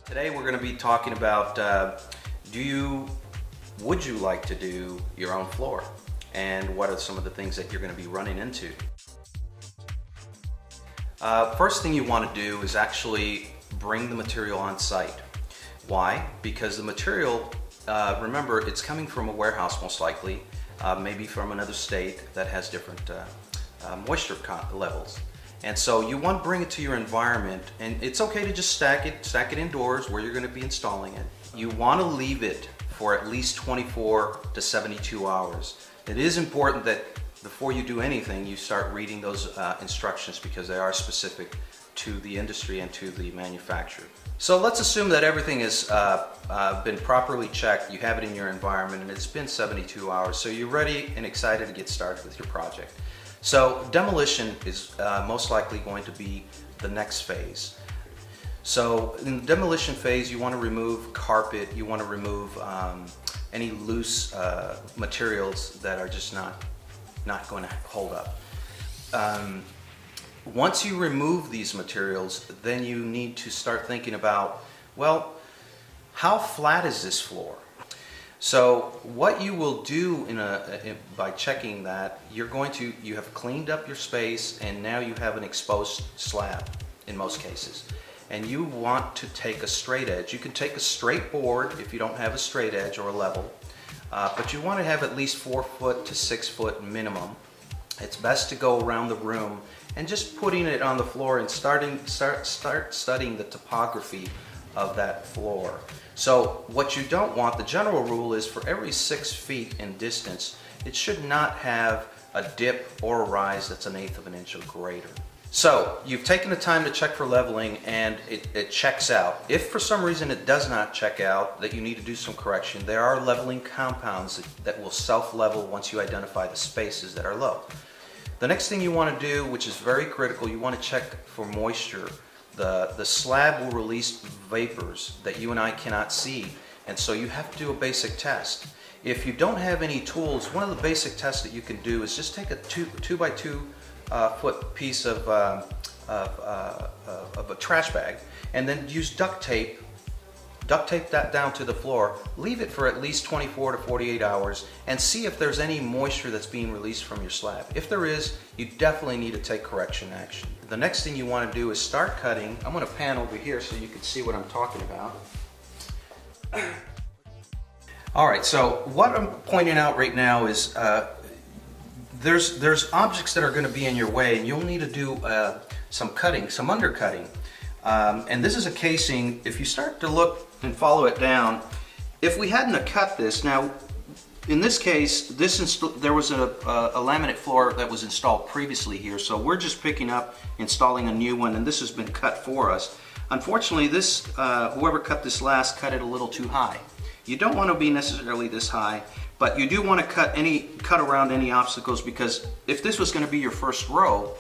Today we're going to be talking about would you like to do your own floor, and what are some of the things that you're going to be running into. First thing you want to do is actually bring the material on site. Why? Because the material, remember, it's coming from a warehouse most likely, maybe from another state that has different moisture levels. And so you want to bring it to your environment, and it's okay to just stack it indoors where you're going to be installing it. You want to leave it for at least 24 to 72 hours. It is important that before you do anything, you start reading those instructions, because they are specific to the industry and to the manufacturer. So let's assume that everything has been properly checked, you have it in your environment, and it's been 72 hours, so you're ready and excited to get started with your project. So demolition is most likely going to be the next phase. So in the demolition phase, you want to remove carpet, you want to remove any loose materials that are just not going to hold up. Once you remove these materials, then you need to start thinking about, well, how flat is this floor? So what you will do by checking that, you have cleaned up your space, and now you have an exposed slab in most cases. And you want to take a straight edge. You can take a straight board if you don't have a straight edge or a level, but you want to have at least 4 foot to 6 foot minimum. It's best to go around the room and just putting it on the floor and start studying the topography of that floor. So what you don't want, the general rule is for every 6 feet in distance, it should not have a dip or a rise that's 1/8 of an inch or greater. So you've taken the time to check for leveling, and it checks out. If for some reason it does not check out, that you need to do some correction, there are leveling compounds that will self-level once you identify the spaces that are low. The next thing you want to do, which is very critical, you want to check for moisture. The slab will release vapors that you and I cannot see, and so you have to do a basic test. If you don't have any tools, one of the basic tests that you can do is just take a 2 by 2 foot piece of a trash bag, and then use duct tape that down to the floor, leave it for at least 24 to 48 hours, and see if there's any moisture that's being released from your slab. If there is, you definitely need to take correction action. The next thing you want to do is start cutting. I'm going to pan over here so you can see what I'm talking about. Alright, so what I'm pointing out right now is there's objects that are going to be in your way, and you'll need to do some cutting, some undercutting. And this is a casing. If you start to look and follow it down, if we hadn't have cut this, now in this case, there was a laminate floor that was installed previously here, so we're just picking up, installing a new one, and this has been cut for us. Unfortunately, this whoever cut this last cut it a little too high. You don't want to be necessarily this high, but you do want to cut around any obstacles, because if this was going to be your first row,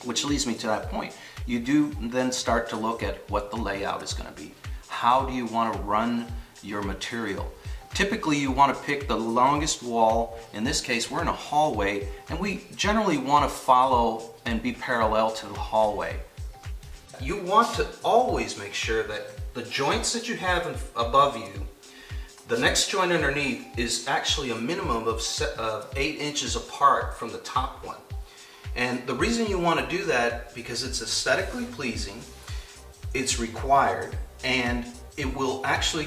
which leads me to that point, you do then start to look at what the layout is going to be. How do you want to run your material? Typically you want to pick the longest wall. In this case we're in a hallway, and we generally want to follow and be parallel to the hallway. You want to always make sure that the joints that you have above you, the next joint underneath is actually a minimum of 8 inches apart from the top one. And the reason you want to do that, because it's aesthetically pleasing, it's required, and it will actually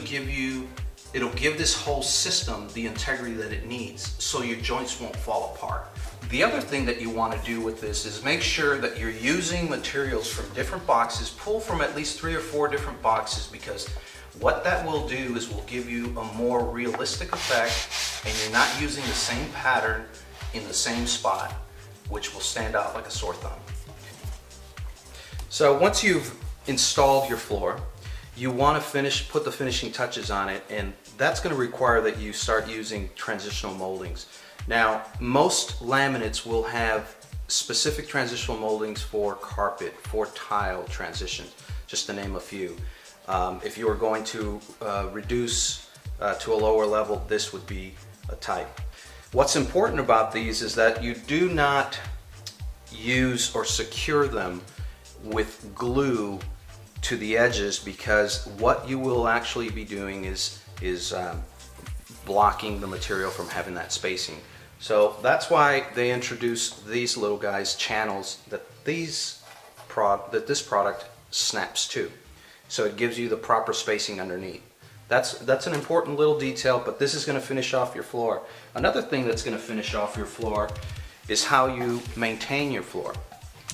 it'll give this whole system the integrity that it needs, so your joints won't fall apart. The other thing that you want to do with this is make sure that you're using materials from different boxes. Pull from at least 3 or 4 different boxes, because what that will do is will give you a more realistic effect, and you're not using the same pattern in the same spot, which will stand out like a sore thumb. So once you've installed your floor, you want to put the finishing touches on it, and that's going to require that you start using transitional moldings. Now, most laminates will have specific transitional moldings for carpet, for tile transitions, just to name a few. If you are going to reduce to a lower level, this would be a type. What's important about these is that you do not use or secure them with glue to the edges, because what you will actually be doing is blocking the material from having that spacing. So that's why they introduce these little guys, channels, that this product snaps to. So it gives you the proper spacing underneath. That's an important little detail, but this is going to finish off your floor. Another thing that's going to finish off your floor is how you maintain your floor.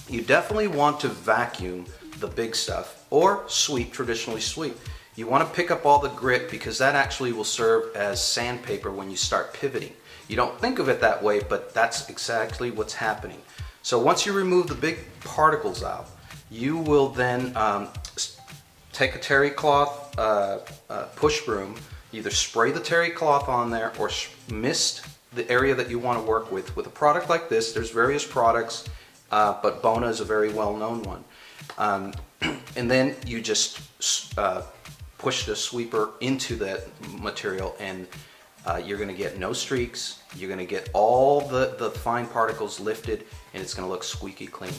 You definitely want to vacuum the big stuff, or sweep, traditionally sweep. You want to pick up all the grit, because that actually will serve as sandpaper when you start pivoting. You don't think of it that way, but that's exactly what's happening. So once you remove the big particles out, you will then take a terry cloth push broom, either spray the terry cloth on there or mist the area that you want to work with. With a product like this, there's various products, but Bona is a very well-known one. And then you just push the sweeper into that material, and you're going to get no streaks. You're going to get all the fine particles lifted, and it's going to look squeaky clean.